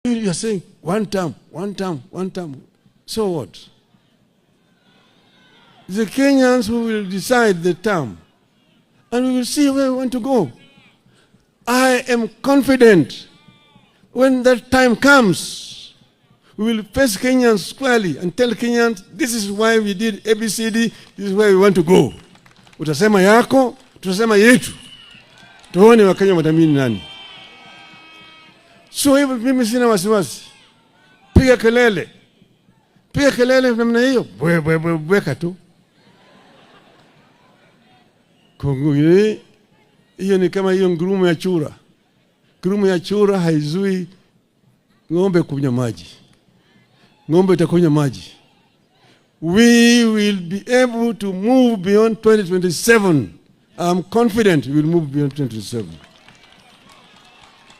You are saying one term, one term, one term. So what? The Kenyans who will decide the term, and we will see where we want to go. I am confident when that time comes, we will face Kenyans squarely and tell Kenyans, this is why we did ABCD, this is where we want to go. Utasema yako, tutasema yetu. Tuone Wakenya watamini nani. So hivyo mimi sina wasiwasi. Piga kelele. Piga kelele namna hiyo. Bweka tu. Kongoni hiyo ni kama hiyo ngurumo ya chura. Ngurumo ya chura haizui ng'ombe kunywa maji. Ng'ombe itakunywa maji. We will be able to move beyond 2027. I'm confident we will move beyond 2027.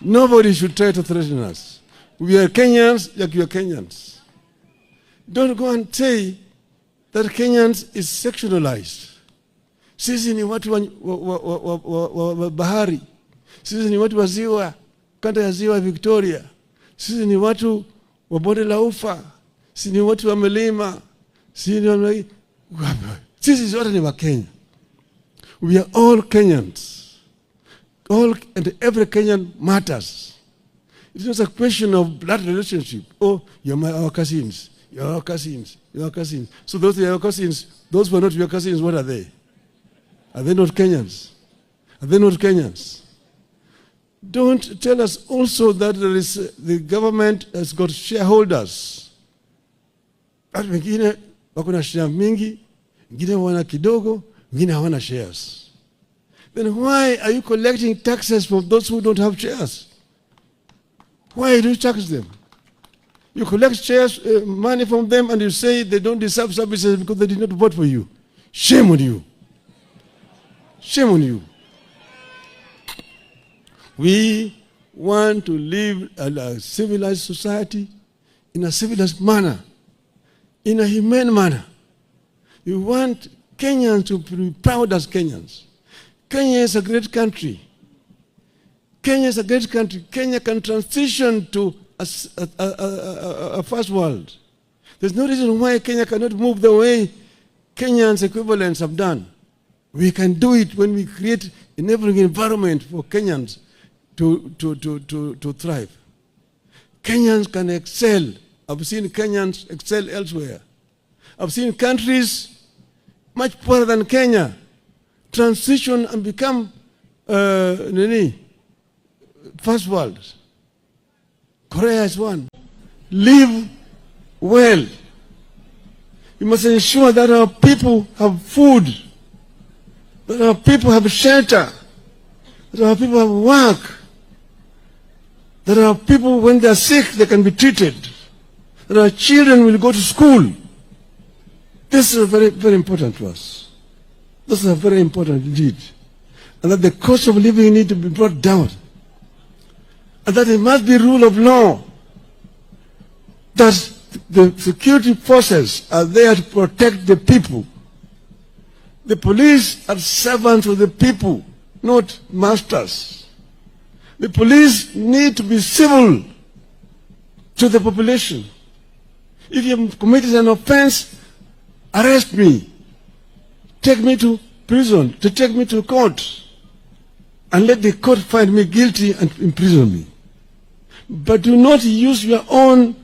Nobody should try to threaten us. We are Kenyans like you are Kenyans. Don't go and say that Kenyans is sectionalized. Sisi ni watu wa bahari. Sisi ni watu wa ziwa, kanda ya ziwa Victoria. Sisi ni watu wa bonde la ufa. Sisi ni watu wa milima. Sisi zote ni wa Kenya. We are all Kenyans. All and every Kenyan matters. It's not a question of blood relationship. Oh, our cousins. You're our cousins. You're our cousins. So those who are your cousins, those who are not your cousins, what are they? Are they not Kenyans? Are they not Kenyans? Don't tell us also that the government has got shareholders. Watu wengine wako na share mingi, wengine wana kidogo, wengine hawana shares. Then why are you collecting taxes from those who don't have shares? Why do you tax them? You collect shares, money from them, and you say they don't deserve services because they did not vote for you. Shame on you. Shame on you. We want to live a civilized society in a civilized manner, in a humane manner. You want Kenyans to be proud as Kenyans. Kenya is a great country. Kenya is a great country. Kenya can transition to a first world. There's no reason why Kenya cannot move the way Kenyans equivalents have done. We can do it when we create enabling environment for Kenyans to thrive. Kenyans can excel. I've seen Kenyans excel elsewhere. I've seen countries much poorer than Kenya transition and become first world. Korea is one. Live well. We must ensure that our people have food, that our people have shelter, that our people have work, that our people, when they are sick, they can be treated, that our children will go to school. This is very, very important to us. This is very important indeed. And that the cost of living need to be brought down. And that it must be rule of law. That the security forces are there to protect the people. The police are servants of the people, not masters. The police need to be civil to the population. If you have committed an offense, arrest me. Take me to prison, to take me to court, and let the court find me guilty and imprison me. But do not use your own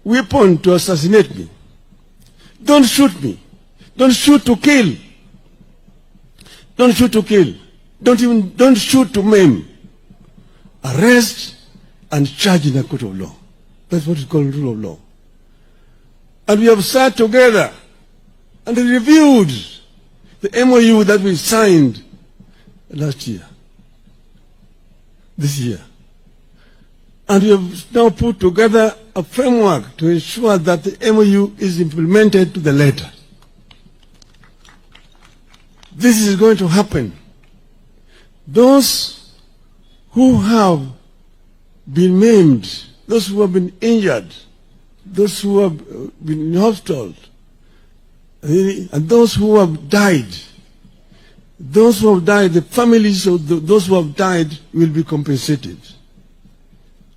weapon to assassinate me. Don't shoot me. Don't shoot to kill. Don't shoot to kill. Don't shoot to maim. Arrest and charge in a court of law. That's what is called rule of law. And we have sat together and reviewed the MOU that we signed last year, this year. And we have now put together a framework to ensure that the MOU is implemented to the letter. This is going to happen. Those who have been maimed, those who have been injured, those who have been in hospital, and those who have died, the families of those who have died will be compensated.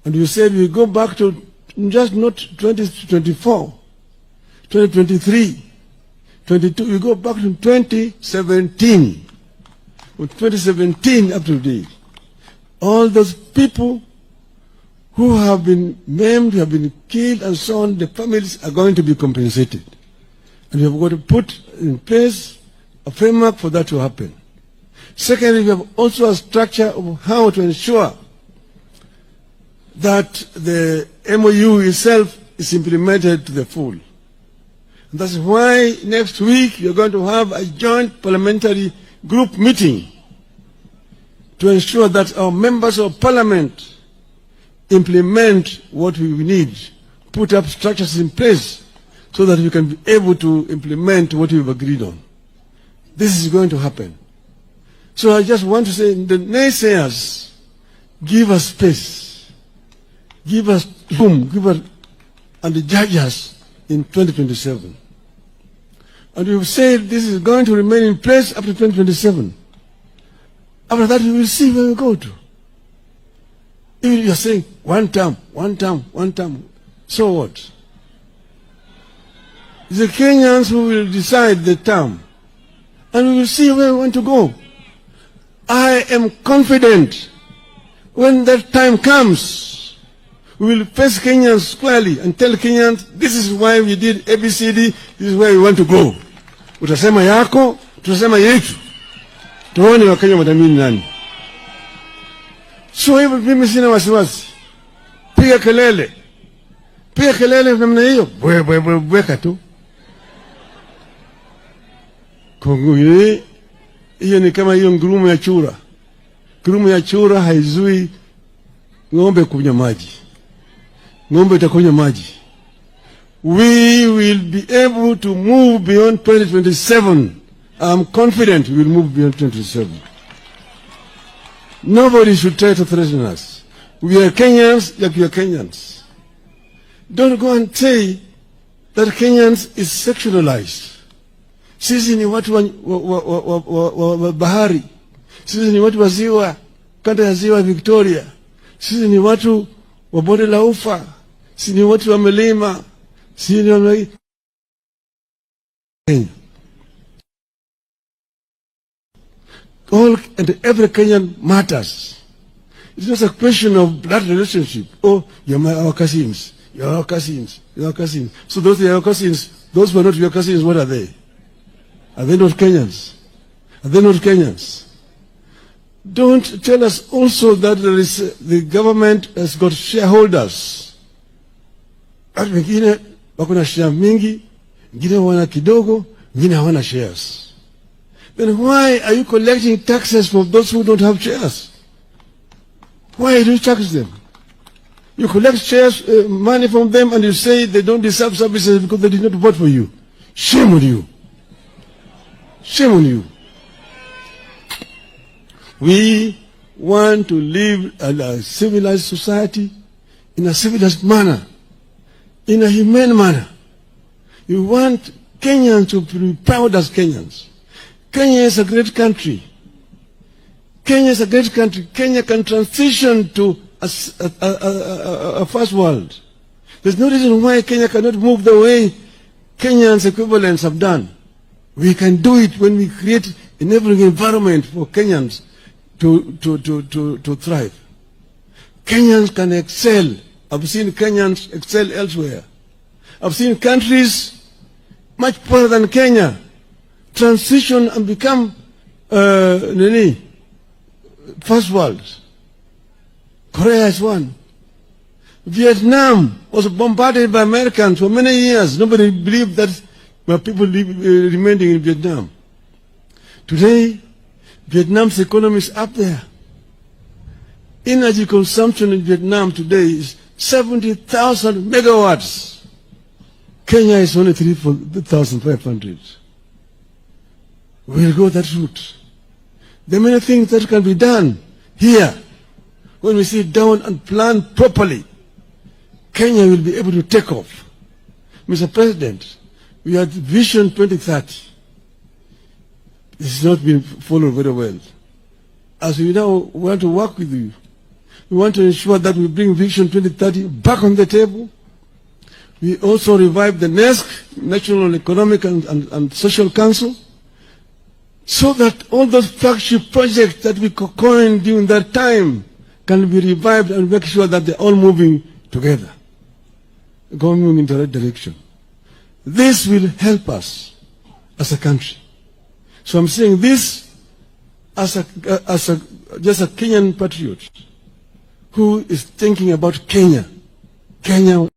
And you said we go back to just not 2024, 2023, 22, we go back to 2017. From 2017 up to today, all those people who have been maimed, have been killed and so on, the families are going to be compensated. And we have got to put in place a framework for that to happen. Secondly, we have also a structure of how to ensure that the MOU itself is implemented to the full. And that's why next week we are going to have a joint parliamentary group meeting to ensure that our members of parliament implement what we need, put up structures in place so that we can be able to implement what we've agreed on. This is going to happen. So I just want to say, the naysayers, give us space, give us room, give us, and the judge us in 2027. And we've said this is going to remain in place up to 2027. After that, we will see where we go to. If you're saying one term, so what? It's the Kenyans who will decide the term. And we will see where we want to go. I am confident when that time comes, we will face Kenyans squarely and tell Kenyans, this is why we did ABCD, this is where we want to go. Utasema yako, tutasema yetu. Tuone Wakenya watamini nani. So hivyo mimi sina wasiwasi. Piga kelele. Piga kelele namna hiyo. Bweka tu. Kongo hiyo ni kama hiyo ngurumo ya chura. Ngurumo ya chura haizui ng'ombe kunywa maji. Ng'ombe itakunywa maji. We will be able to move beyond 2027. I'm confident we will move beyond 2027. Nobody should try to threaten us. We are Kenyans like you are Kenyans. Don't go and say that Kenyans is sexualized. Sisi ni watu wa bahari. Sisi ni watu wa ziwa, kanda ya ziwa Victoria. Sisi ni watu wa bonde la ufa. Sisi ni watu wa milima. Sisi ni wa Kenya. All and every Kenyan matters. It's not a question of blood relationship. Oh, you're our cousins. You're our cousins. You're our cousins. So those are your cousins. Those who are not your cousins, what are they? Are they not Kenyans? Are they not Kenyans? Don't tell us also that there is, the government has got shareholders. Watu wengine wako na share mingi, wengine wana kidogo, wengine hawana shares. Then why are you collecting taxes from those who don't have shares? Why do you tax them? You collect shares, money from them, and you say they don't deserve services because they did not vote for you. Shame on you. Shame on you. We want to live in a civilized society, in a civilized manner, in a humane manner. You want Kenyans to be proud as Kenyans. Kenya is a great country. Kenya is a great country. Kenya can transition to a first world. There's no reason why Kenya cannot move the way Kenyans equivalents have done. We can do it when we create enabling environment for Kenyans to thrive. Kenyans can excel. I've seen Kenyans excel elsewhere. I've seen countries much poorer than Kenya transition and become first world. Korea is one. Vietnam was bombarded by Americans for many years. Nobody believed that people remaining in Vietnam. Today, Vietnam's economy is up there. Energy consumption in Vietnam today is 70,000 megawatts. Kenya is only 3,500. We'll go that route. There are many things that can be done here. When we sit down and plan properly, Kenya will be able to take off. Mr. President, we had Vision 2030. This has not been followed very well. As we now want to work with you, We want to ensure that we bring Vision 2030 back on the table. We also revive the NESC, National Economic and Social Council, so that all those flagship projects that we coined during that time can be revived and make sure that they're all moving together, going in the right direction. This will help us as a country. So I'm saying this as just a Kenyan patriot who is thinking about Kenya. Kenya